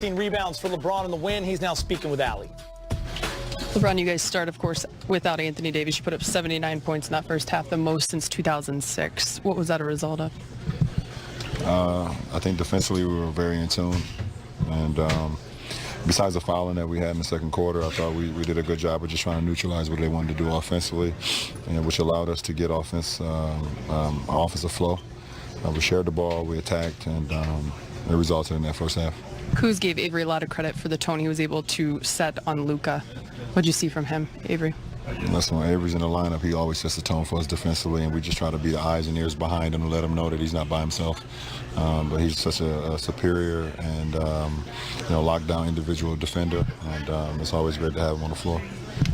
Rebounds for LeBron in the win. He's now speaking with Allie. LeBron, you guys start, of course, without Anthony Davis. You put up 79 points in that first half, the most since 2006. What was that a result of? I think defensively we were very in tune. And besides the fouling that we had in the second quarter, I thought we did a good job of just trying to neutralize what they wanted to do offensively, which allowed us to get offensive flow. We shared the ball, we attacked, and it resulted in that first half. Kuz gave Avery a lot of credit for the tone he was able to set on Luka. What did you see from him, Avery? Listen, when Avery's in the lineup, he always sets the tone for us defensively, and we just try to be the eyes and ears behind him to let him know that he's not by himself. But he's such a superior and lockdown individual defender, and it's always great to have him on the floor.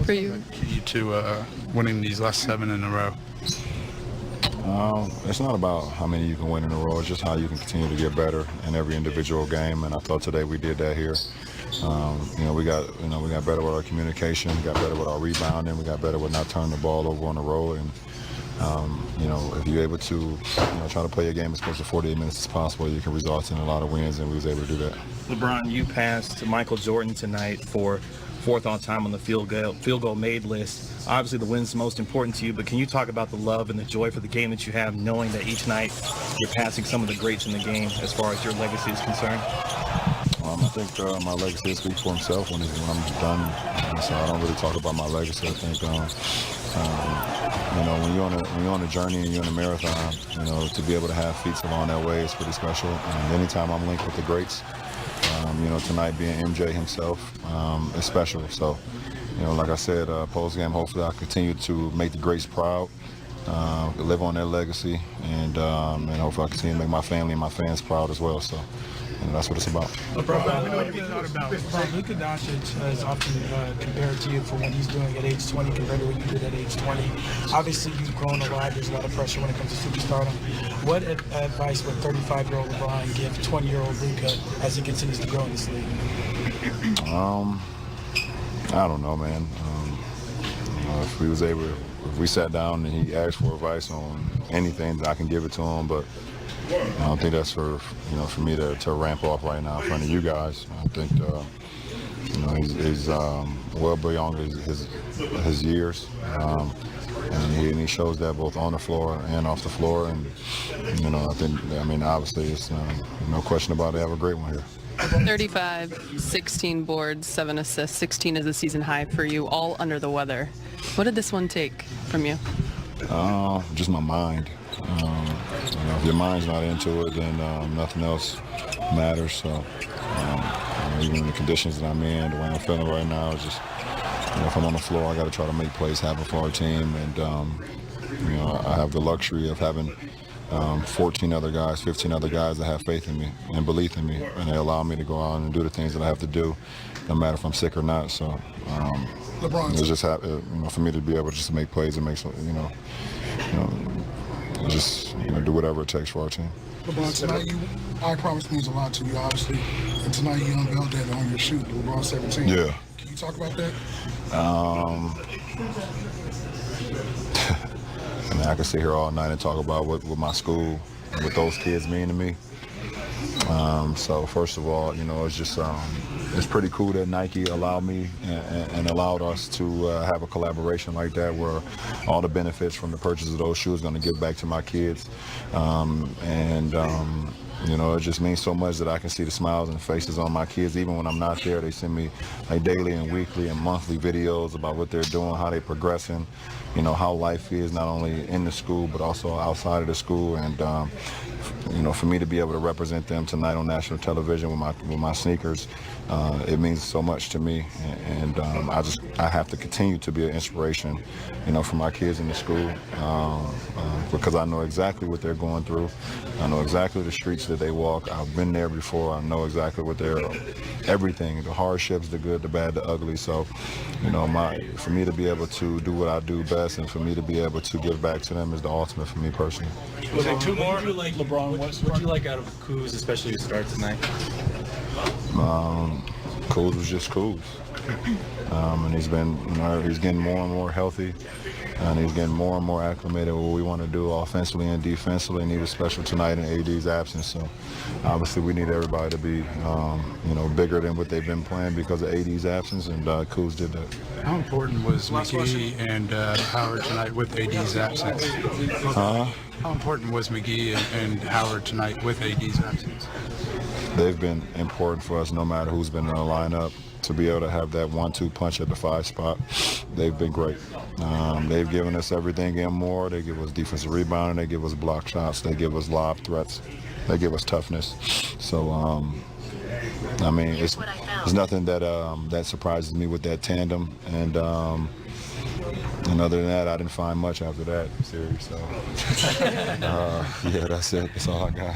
For you? Key to winning these last 7 in a row. It's not about how many you can win in a row. It's just how you can continue to get better in every individual game, and I thought today we did that here. We got better with our communication, we got better with our rebounding, we got better with not turning the ball over on the road, and if you're able to try to play a game as close to 48 minutes as possible, you can result in a lot of wins, and we was able to do that. LeBron, you passed Michael Jordan tonight for 4th all time on the field goal made list. Obviously the win's most important to you, but can you talk about the love and the joy for the game that you have, knowing that each night you're passing some of the greats in the game as far as your legacy is concerned? I think my legacy will speak for himself when I'm done. So I don't really talk about my legacy. I think when you're on a journey and you're in a marathon, to be able to have feats along that way is pretty special. And anytime I'm linked with the greats, tonight being MJ himself is special. So, like I said, post-game, hopefully I'll continue to make the greats proud, live on their legacy, and hopefully I'll continue to make my family and my fans proud as well. So, that's what it's about. LeBron, we know what you thought about LeBron. Luka Doncic is often compared to you for what he's doing at age 20 compared to what you did at age 20. Obviously, you've grown a lot. There's a lot of pressure when it comes to superstardom. What advice would 35-year-old LeBron give 20-year-old Luka as he continues to grow in this league? I don't know, man. If we sat down and he asked for advice on anything, I can give it to him, but I don't think that's for me to ramp off right now in front of you guys. I think he's well beyond his years, and he shows that both on the floor and off the floor. And obviously it's no question about it. Have a great one here. 35, 16 boards, 7 assists, 16 is a season high for you, all under the weather. What did this one take from you? Just my mind. If your mind's not into it, then nothing else matters. So even in the conditions that I'm in, the way I'm feeling right now, is just if I'm on the floor, I got to try to make plays happen for our team. And I have the luxury of having 14 other guys, 15 other guys that have faith in me and belief in me, and they allow me to go out and do the things that I have to do, no matter if I'm sick or not. So it's just for me to be able just to make plays and make do whatever it takes for our team. LeBron, tonight I promise means a lot to you, obviously, and tonight you unveiled that on your shoot, LeBron 17. Yeah. Can you talk about that? I could sit here all night and talk about what my school and what those kids mean to me. So first of all, it's just it's pretty cool that Nike allowed me and allowed us to have a collaboration like that, where all the benefits from the purchase of those shoes are going to give back to my kids. It just means so much that I can see the smiles and faces on my kids. Even when I'm not there, they send me daily and weekly and monthly videos about what they're doing, how they're progressing, how life is not only in the school but also outside of the school. And for me to be able to represent them tonight on national television with my sneakers, it means so much to me. And I have to continue to be an inspiration, for my kids in the school, because I know exactly what they're going through. I know exactly the streets that they walk. I've been there before. I know exactly what everything, the hardships, the good, the bad, the ugly. So, for me to be able to do what I do best and for me to be able to give back to them is the ultimate for me personally. Was it two more? What did you like out of Kuz, especially to start tonight? Kuz was just Kuz. And he's been, he's getting more and more healthy, and he's getting more and more acclimated with what we want to do offensively and defensively, and he was special tonight in AD's absence. So obviously we need everybody to be, bigger than what they've been playing because of AD's absence, and Kuz did that. How important was McGee and Howard tonight with AD's absence? How important was McGee and Howard tonight with AD's absence? They've been important for us no matter who's been in the lineup. To be able to have that 1-2 punch at the 5 spot, they've been great. They've given us everything and more. They give us defensive rebounding, they give us block shots, they give us lob threats, they give us toughness. So, it's nothing that surprises me with that tandem. And other than that, I didn't find much after that series. So, yeah, that's it. That's all I got.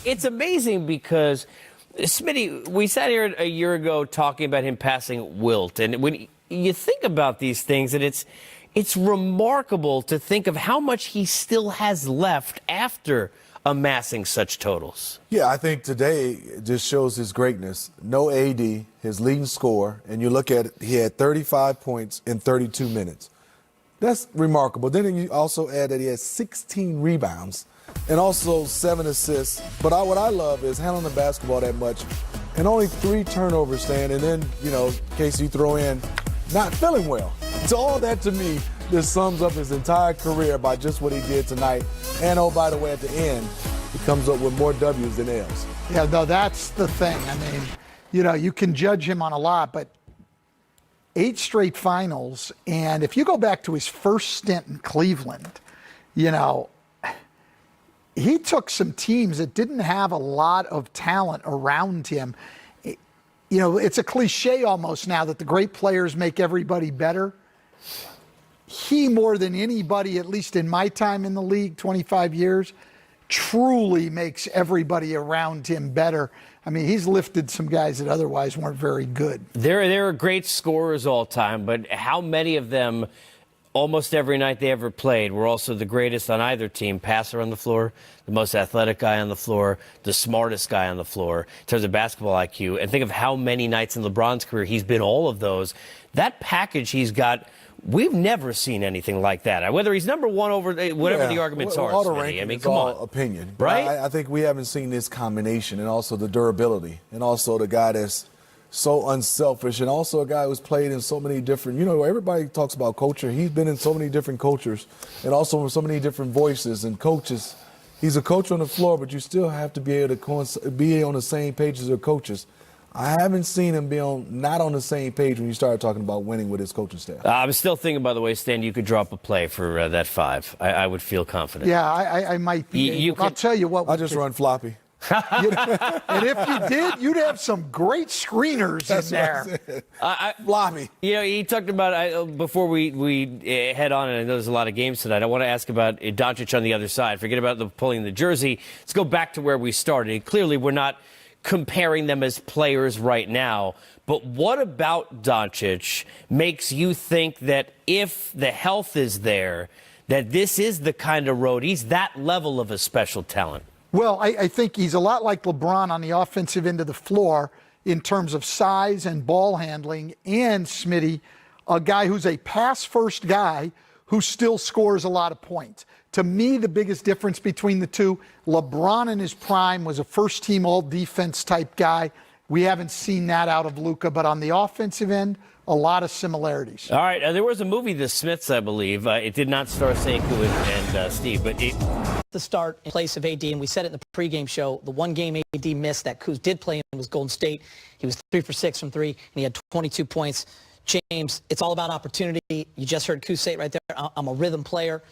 It's amazing because, Smitty, we sat here a year ago talking about him passing Wilt, and when you think about these things, and it's remarkable to think of how much he still has left after amassing such totals. Yeah, I think today just shows his greatness. No AD, his leading scorer, and you look at it, he had 35 points in 32 minutes. That's remarkable. Then you also add that he had 16 rebounds and also 7 assists. But what I love is handling the basketball that much and only 3 turnovers, Stan, and then, in case you throw in not feeling well. So all that to me just sums up his entire career by just what he did tonight. And oh, by the way, at the end, he comes up with more W's than L's. Yeah, no, that's the thing. I mean, you can judge him on a lot, but 8 straight finals. And if you go back to his first stint in Cleveland, he took some teams that didn't have a lot of talent around him. It's a cliche almost now that the great players make everybody better. He, more than anybody, at least in my time in the league, 25 years, truly makes everybody around him better. I mean, he's lifted some guys that otherwise weren't very good. There are great scorers all time, but how many of them, almost every night they ever played, were also the greatest on either team? Passer on the floor, the most athletic guy on the floor, the smartest guy on the floor in terms of basketball IQ. And think of how many nights in LeBron's career he's been all of those. That package he's got, we've never seen anything like that. Whether he's number one over whatever the arguments are, all the Smitty. ranking, I mean, it's come all on. opinion, right? I think we haven't seen this combination, and also the durability, and also the guy that's so unselfish, and also a guy who's played in so many different, everybody talks about culture. He's been in so many different cultures, and also with so many different voices and coaches. He's a coach on the floor, but you still have to be able to be on the same page as your coaches. I haven't seen him be not on the same page when you start talking about winning with his coaching staff. I'm still thinking, by the way, Stan, you could drop a play for that 5. I would feel confident. Yeah, I might be. I'll tell you what. I'll just run floppy. And if you did, you'd have some great screeners in there. Floppy. He talked about, before we head on, and I know there's a lot of games tonight, I want to ask about Doncic on the other side. Forget about pulling the jersey. Let's go back to where we started. Clearly, we're not comparing them as players right now, but what about Doncic makes you think that if the health is there, that this is the kind of road, he's that level of a special talent? Well, I think he's a lot like LeBron on the offensive end of the floor in terms of size and ball handling, and Smitty, a guy who's a pass-first guy who still scores a lot of points. To me, the biggest difference between the two, LeBron in his prime was a first-team all-defense type guy. We haven't seen that out of Luka, but on the offensive end, a lot of similarities. All right, there was a movie, The Smiths, I believe. It did not star Senku and Steve, but the start in place of AD, and we said it in the pregame show, the one game AD missed that Kuz did play in was Golden State. He was 3 for 6 from 3, and he had 22 points. James, it's all about opportunity. You just heard Kuz say it right there. I'm a rhythm player.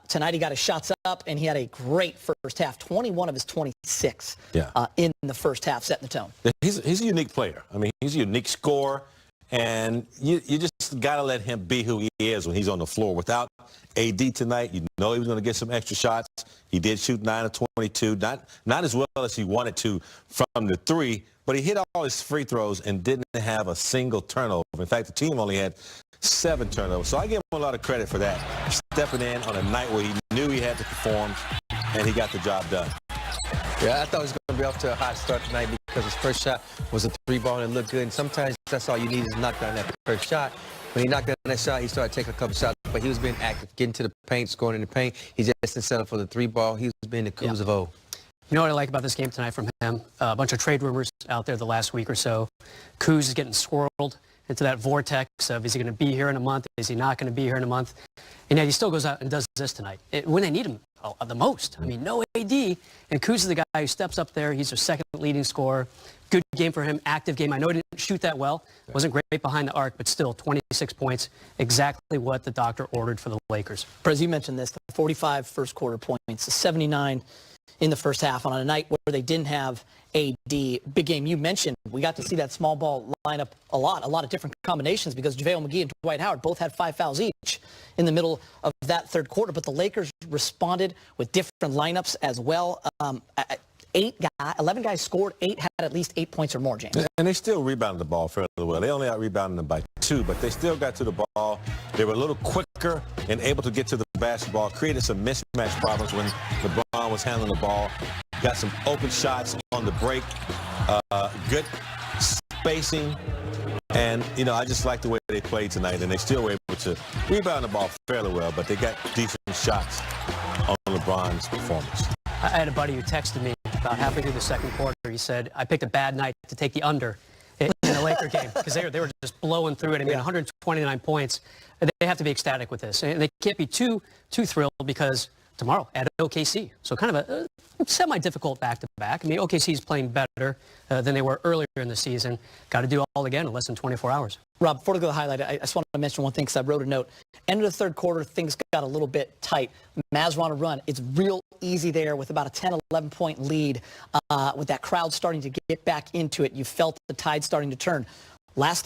Tonight he got his shots up, and he had a great first half. 21 of his 26 in the first half, setting the tone. He's a unique player. I mean, he's a unique scorer, and you just got to let him be who he is when he's on the floor. Without AD tonight, he was going to get some extra shots. He did shoot 9 of 22, not as well as he wanted to from the 3, but he hit all his free throws and didn't have a single turnover. In fact, the team only had 7 turnovers. So I give him a lot of credit for that, stepping in on a night where he knew he had to perform, and he got the job done. Yeah, I thought he was going to be off to a hot start tonight because his first shot was a three ball and it looked good. And sometimes that's all you need is knock down that first shot. When he knocked down that shot, he started taking a couple shots, but he was being active, getting to the paint, scoring in the paint. He just didn't settle for the three ball. He was being the Kuz of old. You know what I like about this game tonight from him? A bunch of trade rumors out there the last week or so. Kuz is getting swirled into that vortex of, is he going to be here in a month? Is he not going to be here in a month? And yet he still goes out and does this tonight when they need him the most. I mean, no AD, and Kuz is the guy who steps up there. He's their second leading scorer. Good game for him, active game. I know he didn't shoot that well. Wasn't great behind the arc, but still 26 points, exactly what the doctor ordered for the Lakers. Prez, you mentioned this, the 45 first quarter points, the 79 in the first half on a night where they didn't have AD. Big game. You mentioned we got to see that small ball lineup a lot of different combinations because JaVale McGee and Dwight Howard both had 5 fouls each in the middle of that third quarter, but the Lakers responded with different lineups as well. 11 guys scored, 8 had at least 8 points or more, James. And they still rebounded the ball fairly well. They only out-rebounded them by 2, but they still got to the ball. They were a little quicker and able to get to the basketball, created some mismatch problems when LeBron was handling the ball. Got some open shots on the break, good spacing. And, you know, I just like the way they played tonight, and they still were able to rebound the ball fairly well, but they got decent shots on LeBron's performance. I had a buddy who texted me about halfway through the second quarter. He said, I picked a bad night to take the under in the Laker game because they were just blowing through it. I mean, 129 points. They have to be ecstatic with this. And they can't be too thrilled because tomorrow at OKC. So kind of a semi-difficult back-to-back. I mean, OKC's playing better than they were earlier in the season. Got to do all again in less than 24 hours. Rob, before we go to the highlight, I just want to mention one thing because I wrote a note. End of the third quarter, things got a little bit tight. Mavs were on a run. It's real easy there with about a 10, 11-point lead. With that crowd starting to get back into it, you felt the tide starting to turn. Last 3